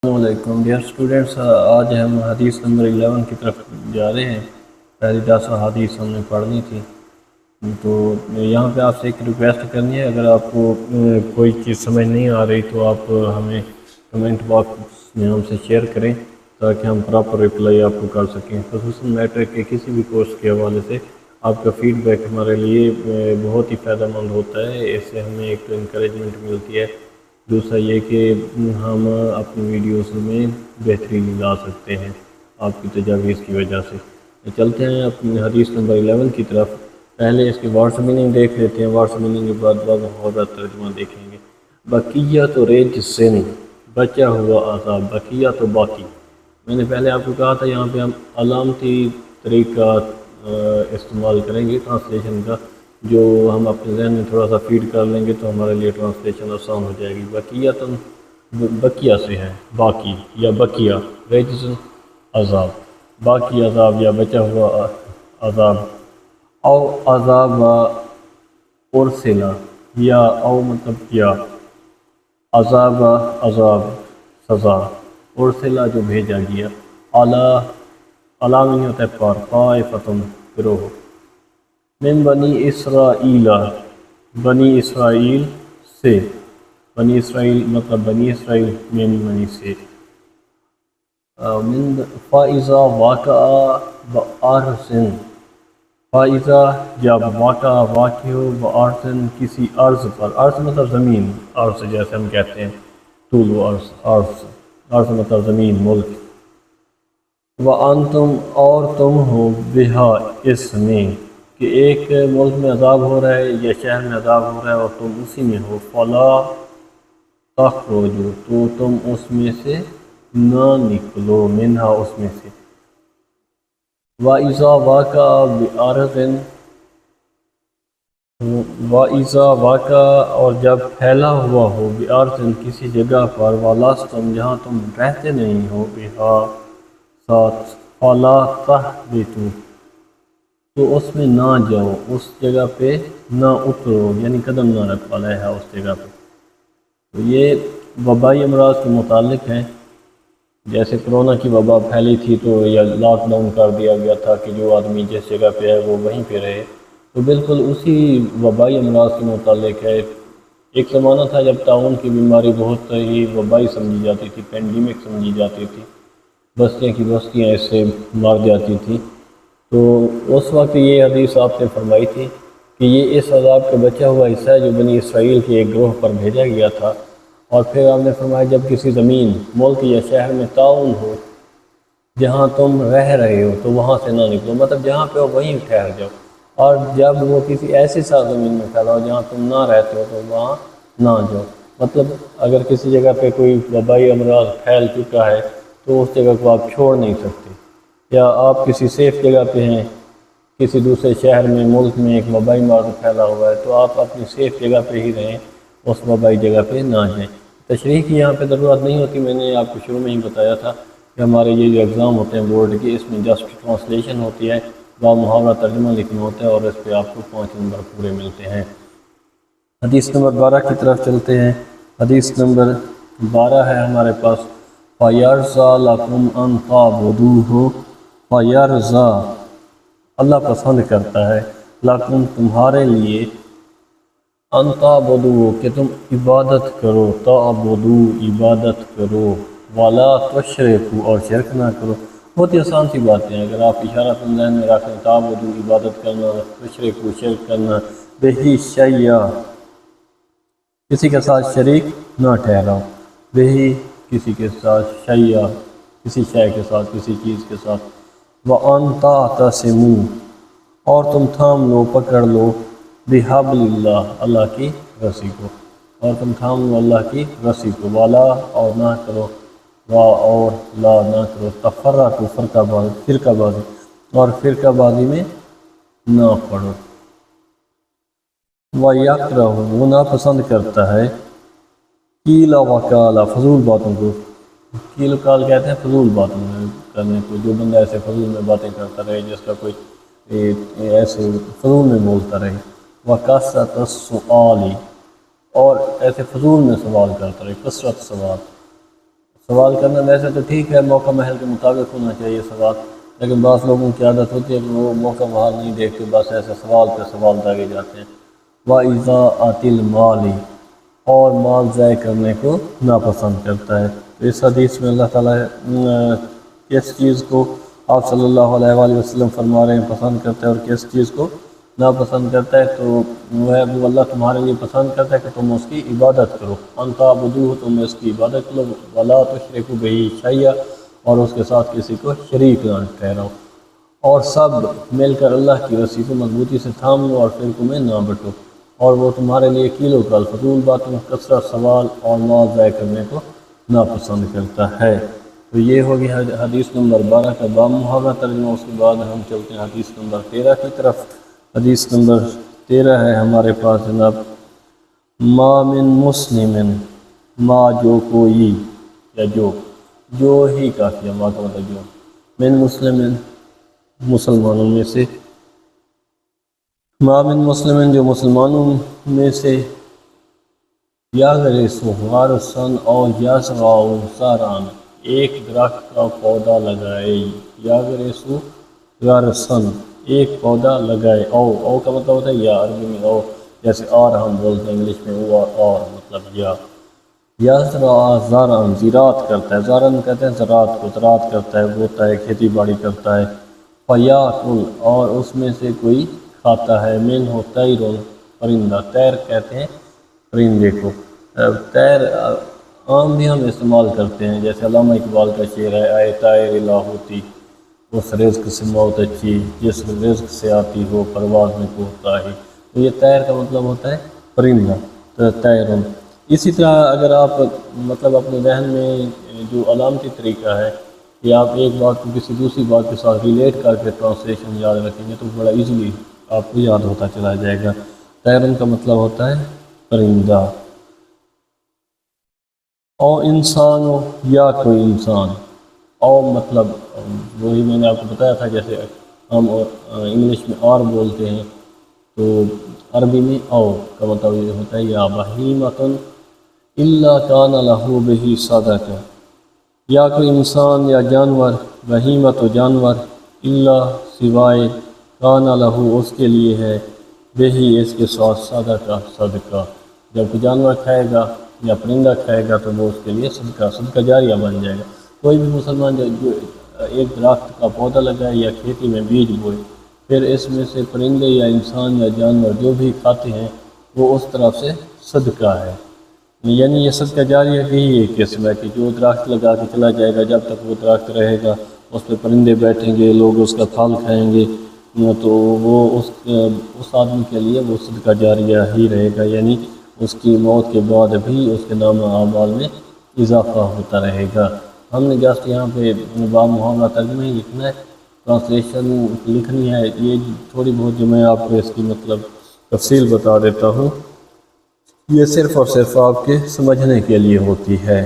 السلام علیکم dear students, آج ہم حدیث نمبر 11 کی طرف جا رہے ہیں۔ پہلی 10 حدیث ہم نے پڑھنی تھی، تو یہاں پہ آپ سے ایک ریکویسٹ کرنی ہے۔ اگر آپ کو کوئی چیز سمجھ نہیں آ رہی تو آپ ہمیں کمنٹ باکس میں ہم سے شیئر کریں تاکہ ہم پراپر رپلائی آپ کو کر سکیں۔ خصوصاً میٹرک کے کسی بھی کورس کے حوالے سے آپ کا فیڈ بیک ہمارے لیے بہت ہی فائدہ مند ہوتا ہے۔ اس سے ہمیں ایک تو انکریجمنٹ ملتی ہے، دوسرا یہ کہ ہم اپنی ویڈیوز میں بہتری لا سکتے ہیں آپ کی تجاویز کی وجہ سے۔ چلتے ہیں اپنی حدیث نمبر 11 کی طرف۔ پہلے اس کے ورڈز میننگ دیکھ لیتے ہیں، ورڈز میننگ کے بعد محاورہ ترجمہ دیکھیں گے۔ بقیہ تو رجسن، بچا ہوا عذاب، بقیہ تو باقی۔ میں نے پہلے آپ کو کہا تھا یہاں پہ ہم علامتی طریقہ استعمال کریں گے ٹرانسلیشن کا، جو ہم اپنے ذہن میں تھوڑا سا فیڈ کر لیں گے تو ہمارے لیے ٹرانسلیشن آسان ہو جائے گی۔ بقیہ تو بقیہ سے ہے، باقی یا بقیہ، رجسن عذاب، باقی عذاب یا بچا ہوا عذاب۔ او عذاب ارسلہ، یا او مطلب کیا، عذاب عذاب سزا، ارسلہ جو بھیجا گیا، علامہ ہوتا ہے پر، طائفتم گروہ، من بنی اسرائیل، بنی اسرائیل سے، بنی اسرائیل مطلب بنی اسرائیل من بنی سے، من فائزہ واقع بارسن، فائزہ جب واقع واقع ہو بارسن کسی عرض پر، عرض مطلب زمین، عرض جیسے ہم کہتے ہیں طول و عرض، عرض مطلب زمین، ملک۔ وَأَنْتُمْ اور تم ہو بہا اس میں، کہ ایک ملک میں عذاب ہو رہا ہے یا شہر میں عذاب ہو رہا ہے اور تم اسی میں ہو، فلا تخرجوا تو تم اس میں سے نہ نکلو، منہا اس میں سے۔ وَإِذَا وَاقَعَ بِأَرْضٍ، وَإِذَا وَاقَعَ اور جب پھیلا ہوا ہو، بِأَرْضٍ کسی جگہ پر، وَلَسْتُمْ جہاں تم رہتے نہیں ہو، بہا ساتھ، فلا تہبطوا تو اس میں نہ جاؤ، اس جگہ پہ نہ اترو، یعنی قدم نہ رکھ علیہا اس جگہ پہ۔ تو یہ وبائی امراض کے متعلق ہیں۔ جیسے کرونا کی وبا پھیلی تھی تو یا لاک ڈاؤن کر دیا گیا تھا کہ جو آدمی جس جگہ پہ ہے وہ وہیں پہ رہے، تو بالکل اسی وبائی امراض کے متعلق ہے۔ ایک زمانہ تھا جب طاعون کی بیماری بہت ہی وبائی سمجھی جاتی تھی، پینڈیمک سمجھی جاتی تھی، بستیاں کی بستیاں اس سے مر جاتی تھیں۔ تو اس وقت یہ حدیث آپ نے فرمائی تھی کہ یہ اس عذاب کا بچا ہوا حصہ ہے جو بنی اسرائیل کے ایک گروہ پر بھیجا گیا تھا۔ اور پھر آپ نے فرمایا جب کسی زمین، ملک یا شہر میں طاعون ہو، جہاں تم رہ رہے ہو تو وہاں سے نہ نکلو، مطلب جہاں پہ ہو وہیں ٹھہر جاؤ۔ اور جب وہ کسی ایسی سرزمین میں پھیلا ہو جہاں تم نہ رہتے ہو تو وہاں نہ جاؤ۔ مطلب اگر کسی جگہ پہ کوئی وبائی امراض پھیل چکا ہے تو اس جگہ کو آپ چھوڑ نہیں سکتے، یا آپ کسی سیف جگہ پہ ہیں، کسی دوسرے شہر میں، ملک میں ایک وبائی مرض پھیلا ہوا ہے تو آپ اپنی سیف جگہ پہ ہی رہیں، اس وبائی جگہ پہ نہ جائیں۔ تشریح کی یہاں پہ ضرورت نہیں ہوتی، میں نے آپ کو شروع میں ہی بتایا تھا کہ ہمارے یہ جو ایگزام ہوتے ہیں بورڈ کے، اس میں جسٹ ٹرانسلیشن ہوتی ہے، محاورہ ترجمہ لکھنا ہوتا ہے اور اس پہ آپ کو 5 نمبر پورے ملتے ہیں۔ حدیث نمبر 12 کی طرف چلتے ہیں۔ حدیث نمبر 12 ہے ہمارے پاس، فَيَرْضَىٰ لَكُمْ أَن تَعْبُدُوهُ، فَيَرْضَىٰ اللہ پسند کرتا ہے، لَكُمْ تمہارے لیے، أَن تَعْبُدُوهُ کہ تم عبادت کرو، تعبدو عبادت کرو، وَلَا تُشْرِكُوا اور شرک نہ کرو۔ بہت ہی آسان سی باتیں ہیں، اگر آپ اشارہ ذہن میں رکھیں، تعبدو عبادت کرنا، تشریکو شرک کرنا، بہی شیء کسی کے ساتھ شریک نہ ٹھہراؤ، بہی کسی کے ساتھ، شیء کسی شے کے ساتھ، کسی چیز کے ساتھ، وَأَن تَعْتَصِمُوا اور تم تھام لو، پکڑ لو، بِحَبْلِ اللَّهِ اللہ کی رسی کو، اور تم تھام لو اللہ کی رسی کو، وَلَا اور نہ کرو، اور لا نہ کرو، تفرقوا فرقہ بازی اور فرقہ بازی میں نہ پڑو، وَيَكْرَهُ وہ ناپسند کرتا ہے، قِيلَ وَقَالَ فضول باتوں کو، قیل و قال کہتے ہیں فضول باتوں کرنے کو، جو بندہ ایسے فضول میں باتیں کرتا رہے، جس کا کوئی ایسے فضول میں بولتا رہے، وَكَثْرَةَ السُّؤَالِ اور ایسے فضول میں سوال کرتا رہے، کثرت سوال کرنا ویسے تو ٹھیک ہے، موقع محل کے مطابق ہونا چاہیے سوال، لیکن بعض لوگوں کی عادت ہوتی ہے کہ وہ موقع محل نہیں دیکھتے، بس ایسے سوال پہ سوال داغے جاتے ہیں۔ وَإِضَاعَةِ الْمَالِ، اور مال ضائع کرنے کو ناپسند کرتا ہے۔ تو اس حدیث میں اللہ تعالیٰ کس چیز کو آپ صلی اللہ علیہ وآلہ وسلم فرما رہے ہیں پسند کرتا ہے اور کس چیز کو ناپسند کرتا ہے؟ تو وہ اللہ تمہارے لیے پسند کرتا ہے کہ تم اس کی عبادت کرو، انت عبدو، تم اس کی عبادت کرو، ولا تشرکوا بہ شیئا، اور اس کے ساتھ کسی کو شریک نہ ٹھہراؤ، اور سب مل کر اللہ کی رسی کو مضبوطی سے تھام لو اور فرقوں میں نہ بٹو، اور وہ تمہارے لیے کیلو کال فضول باتوں، کثرت سوال اور مال ضائع کرنے کو ناپسند کرتا ہے۔ تو یہ ہوگی حدیث نمبر 12 کا باب محاورہ ترجمہ۔ اس کے بعد ہم چلتے ہیں حدیث نمبر 13 کی طرف۔ حدیث نمبر 13 ہے ہمارے پاس جناب، ما من مسلم، ما جو کوئی، یا جو ہی کافی ہے، ما کا مطلب جو، من مسلم مسلمانوں میں سے، ما من مسلم جو مسلمانوں میں سے، یغرسو غرسن اور یزرعو زرعن، ایک درخت کا پودا لگائے، یغرسو غرسن ایک پودا لگائے، او کا مطلب ہوتا ہے یا، عربی میں او جیسے اور ہم بولتے ہیں انگلش میں اور مطلب یا، یزرع زرعن زراعت کرتا ہے، زرعن کہتے ہیں زراعت کو، زراعت کرتا ہے، بوتا ہے، کھیتی باڑی کرتا ہے، فیاکل اور اس میں سے کوئی کھاتا ہے، منہ طیر پرندہ، طیر کہتے ہیں پرندے کو، طیر عام بھی ہم استعمال کرتے ہیں، جیسے علامہ اقبال کا شعر ہے، اے طائر لاہوتی اس رزق سے موت اچھی، جس رزق سے آتی ہو پرواز میں کوتاہی، تو یہ طیر کا مطلب ہوتا ہے پرندہ، طیرن۔ اسی طرح اگر آپ مطلب اپنے ذہن میں جو علامتی طریقہ ہے کہ آپ ایک بات کو کسی دوسری بات کے ساتھ ریلیٹ کر کے ٹرانسلیشن یاد رکھیں گے تو بڑا ایزیلی آپ کو یاد ہوتا چلا جائے گا۔ طیرن کا مطلب ہوتا ہے پرندہ، او انسان ہو یا کوئی انسان، او مطلب وہی میں نے آپ کو بتایا تھا، جیسے ہم انگلش میں اور بولتے ہیں تو عربی میں او کا مطلب یہ ہوتا ہے یا بہیمۃ الا کان لہ بہ صدقہ، یا کوئی انسان یا جانور، بہیمۃ و جانور، الا سوائے، کان لہ اس کے لیے ہے، بہی اس کے ساتھ صدقہ، جب کوئی جانور کھائے گا یا پرندہ کھائے گا تو وہ اس کے لیے صدقہ جاریہ بن جائے گا۔ کوئی بھی مسلمان جو ایک درخت کا پودا لگائے یا کھیتی میں بیج بوئے، پھر اس میں سے پرندے یا انسان یا جانور جو بھی کھاتے ہیں وہ اس طرف سے صدقہ ہے، یعنی یہ صدقہ جاریہ کی ہی ایک قسم ہے کہ جو درخت لگا کے چلا جائے گا، جب تک وہ درخت رہے گا اس پہ پرندے بیٹھیں گے، لوگ اس کا پھل کھائیں گے، تو وہ اس آدمی کے لیے وہ صدقہ جاریہ ہی رہے گا، یعنی اس کی موت کے بعد بھی اس کے نام اعمال میں اضافہ ہوتا رہے گا۔ ہم نے جسٹ یہاں پہ باب محاورہ ترجمہ ہی لکھنا ہے، ٹرانسلیشن لکھنی ہے، یہ تھوڑی بہت جو میں آپ کو اس کی مطلب تفصیل بتا دیتا ہوں، یہ صرف اور صرف آپ کے سمجھنے کے لیے ہوتی ہے۔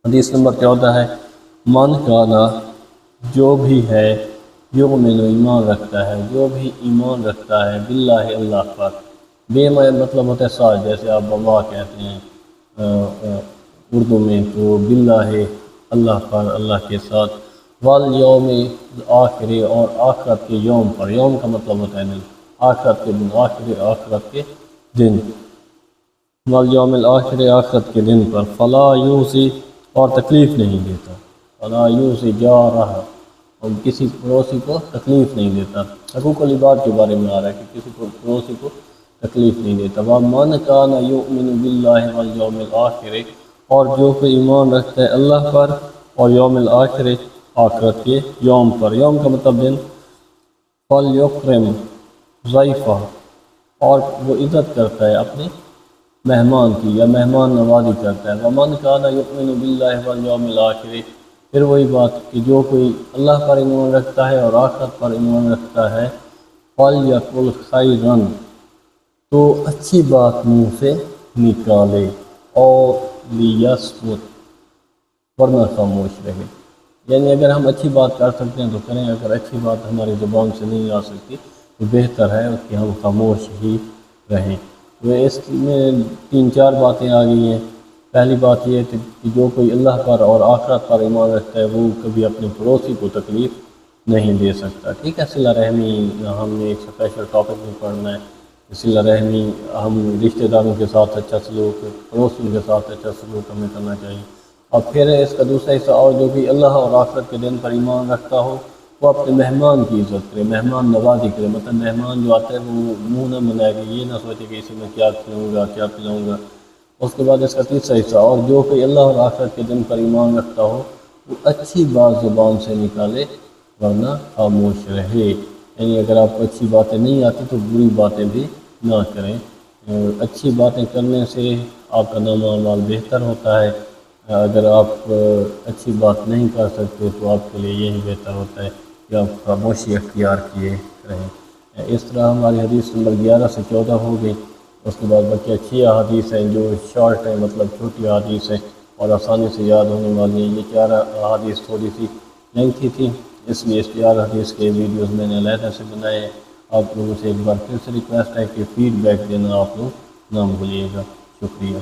حدیث نمبر 14 ہے، من کانا جو بھی ہے، یؤمن ایمان رکھتا ہے، جو بھی ایمان رکھتا ہے، باللہ اللہ پر، بے مطلب ہوتا ہے ساتھ، جیسے آپ بابا کہتے ہیں اردو میں، تو باللہ اللہ پر، اللہ کے ساتھ، والیوم آخر اور آخرت کے یوم پر، یوم کا مطلب ہوتا ہے دن، آخرت کے دن، آخرت کے دن، والیوم الآخر آخرت کے دن پر، فلا یوسی اور تکلیف نہیں دیتا، فلا یوسی جارہ اور کسی پڑوسی کو تکلیف نہیں دیتا، حقوق العباد کے بارے میں آ رہا ہے کہ کسی کو پڑوسی کو تکلیف نہیں دیتا۔ وَمَنْ كَانَ يُؤْمِنُ بِاللَّهِ وَالْيَوْمِ الْآخِرِ اور جو کوئی ایمان رکھتا ہے اللہ پر اور یوم الآخر، آخرت کے یوم پر، یوم کا مطلب دن، فَلْيُكْرِمْ ضَيْفَهُ اور وہ عزت کرتا ہے اپنے مہمان کی یا مہمان نوازی کرتا ہے۔ وَمَنْ كَانَ يُؤْمِنُ بِاللَّهِ وَالْيَوْمِ الْآخِرِ پھر وہی بات کہ جو کوئی اللہ پر ایمان رکھتا ہے اور آخرت پر ایمان رکھتا ہے، فَلْيَقُلْ خَيْرًا تو اچھی بات منہ سے نکالے، اور لیصمت ورنہ خاموش رہے، یعنی اگر ہم اچھی بات کر سکتے ہیں تو کریں، اگر اچھی بات ہماری زبان سے نہیں آ سکتی تو بہتر ہے کہ ہم خاموش ہی رہیں۔ وہ اس میں 3-4 باتیں آ گئی ہیں پہلی بات یہ تھی کہ جو کوئی اللہ پر اور آخرت پر ایمان رکھتا ہے وہ کبھی اپنے پڑوسی کو تکلیف نہیں دے سکتا. ٹھیک ہے. صلہ رحمی ہم نے ایک اسپیشل ٹاپک میں پڑھنا ہے. صلہ رحمی ہم رشتہ داروں کے ساتھ اچھا سلوک، پڑوسیوں کے ساتھ اچھا سلوک ہمیں کرنا چاہیے. اور پھر اس کا دوسرا حصہ، اور جو بھی اللہ اور آخرت کے دن پر ایمان رکھتا ہو وہ اپنے مہمان کی عزت کرے، مہمان نوازی کرے. مطلب مہمان جو آتا ہے وہ منہ نہ بنائے گا، یہ نہ سوچے کہ اسی میں کیا کھلاؤں گا کیا پلاؤں گا. اس کے بعد اس کا تیسرا حصہ، اور جو کوئی اللہ اور آخرت کے دن پر ایمان رکھتا ہو وہ اچھی بات زبان سے نکالے ورنہ خاموش رہے. یعنی اگر آپ کو اچھی باتیں نہیں آتی تو بری باتیں بھی نہ کریں. اچھی باتیں کرنے سے آپ کا نام اعمال بہتر ہوتا ہے. اگر آپ اچھی بات نہیں کر سکتے تو آپ کے لیے یہی بہتر ہوتا ہے کہ آپ خاموشی اختیار کیے رہیں. اس طرح ہماری حدیث نمبر 11 سے 14 ہو گئی. اس کے بعد باقی 6 احادیث ہیں جو شارٹ ہیں، مطلب چھوٹی احادیث ہیں اور آسانی سے یاد ہونے والی ہیں. یہ 4 احادیث تھوڑی سی لینتھی تھی، اس لیے اس 4 حدیث کے ویڈیوز میں نے علیحدہ سے بنائے ہیں. آپ لوگوں سے ایک بار پھر سے ریکویسٹ ہے کہ فیڈ بیک دینا آپ لوگ نہ بھولیے گا. شکریہ.